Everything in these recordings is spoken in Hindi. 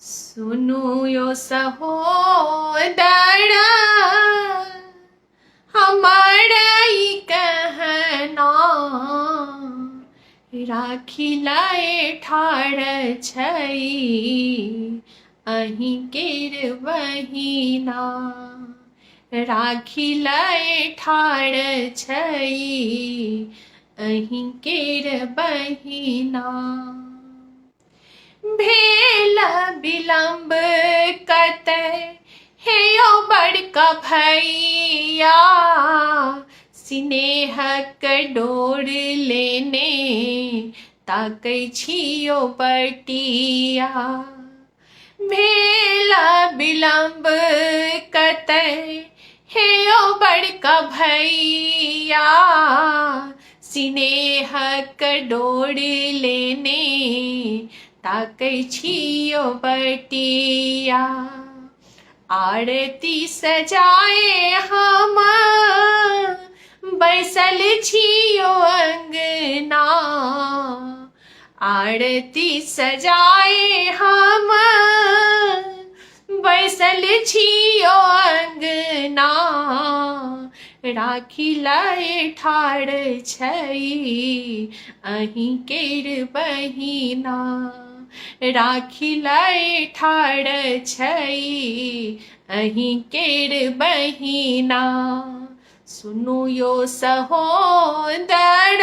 सुनु यो सहोदर हमर ई कहना, राखी लाए ठाड़ छै अहीं केर बहिना। राखी लाए ठाड़ छै अहीं केर बहिना। भेल विलम्ब कतै हे यौ बड़का भैया, स्नेहक डोर लेने ताकै छियो बटिया। भेल विलम्ब कतै हे यौ बड़का भैया, स्नेहक डोर लेने ताकै छियो बटिया। आरती सजाए हम बैसल छियो अंगना, आरती सजाए हम बैसल छियो अंगना। राखी लाए ठाड़ छै अहीं केर बहिना। राखी लाए ठाड़ छै अहीं केर बहिना। सुनु यो सहोदर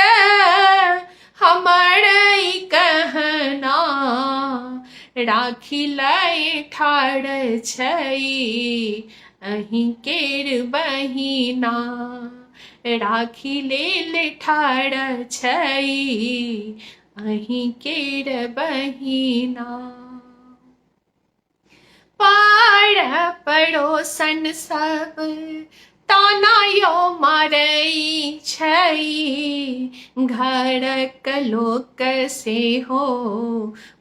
हमर ई कहना, राखी लाए ठाड़ छै अहीं केर बहिना। राखी लेल ठाड़ छै अहीं केर बहिना। पार पड़ोसन सब ताना यो मारै छै, घरक लोक सेहो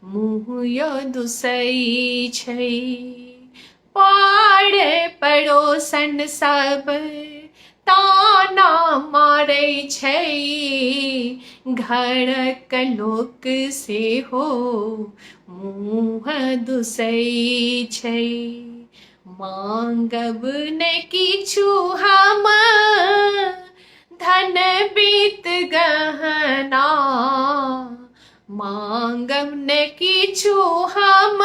मुँह यो दुसै छै। पार पड़ोसन सब ताना मारै छै, घरक लोक सेहो मुँह दुसै छै। मांगब ने किछु हम धन बीत गहना, मांगब ने किछु हम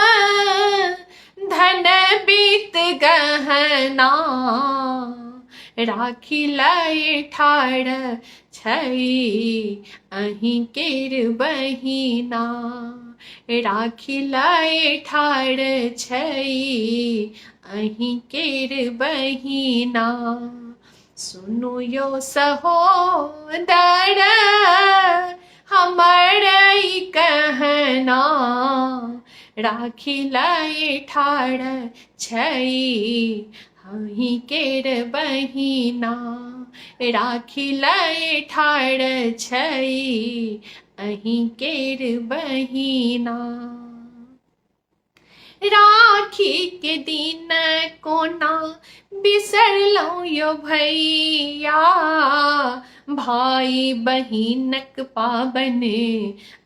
धन बीत गहना। राखी लाए ठाड़ छै अहीं केर बहिना। राखी लाए ठाड़ छै अहीं केर बहिना। सुनु यो सहोदर हमर ई कहना, राखी लाए ठाड़ छै अहीं केर बहिना। राखी लाए ठाड़ छै अहीं केर बहिना। राखी के दिन कोना बिसरलौं यो भैया, भाई बहिनक पाबन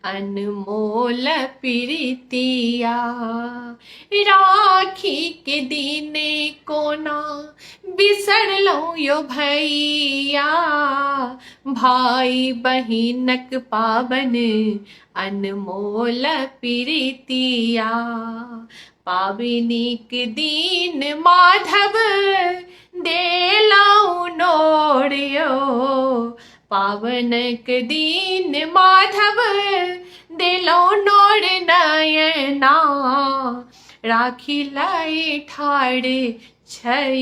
अनमोल प्रीतिया। राखी के दिन कोना बिसरलौं यो भैया, भाई बहिनक पाबन अनमोल प्रीतिया। पाबनिक दिन माधव देलौं नोरियो, पावनक दिन माधव देलौं नोर नयना। राखी लाए ठाड़ छै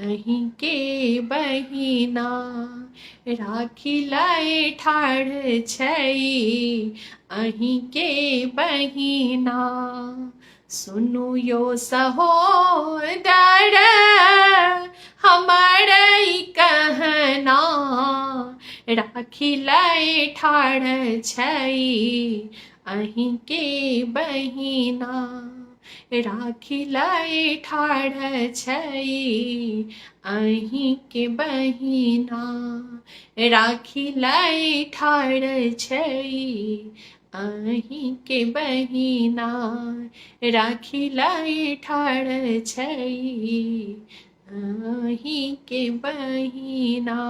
अहीं के बहिना। राखी लाए ठाड़ छै अहीं के बहिना। सुनु यो सहोदर हमर ई कहना, राखी लाए ठाड़ छै अहीं के बहिना। राखी लाए ठाड़ छै अहीं के बहिना। राखी लाए ठाड़ छै अहीं के बहिना राखी लाई ठाड़ छई अहीं के बहिना।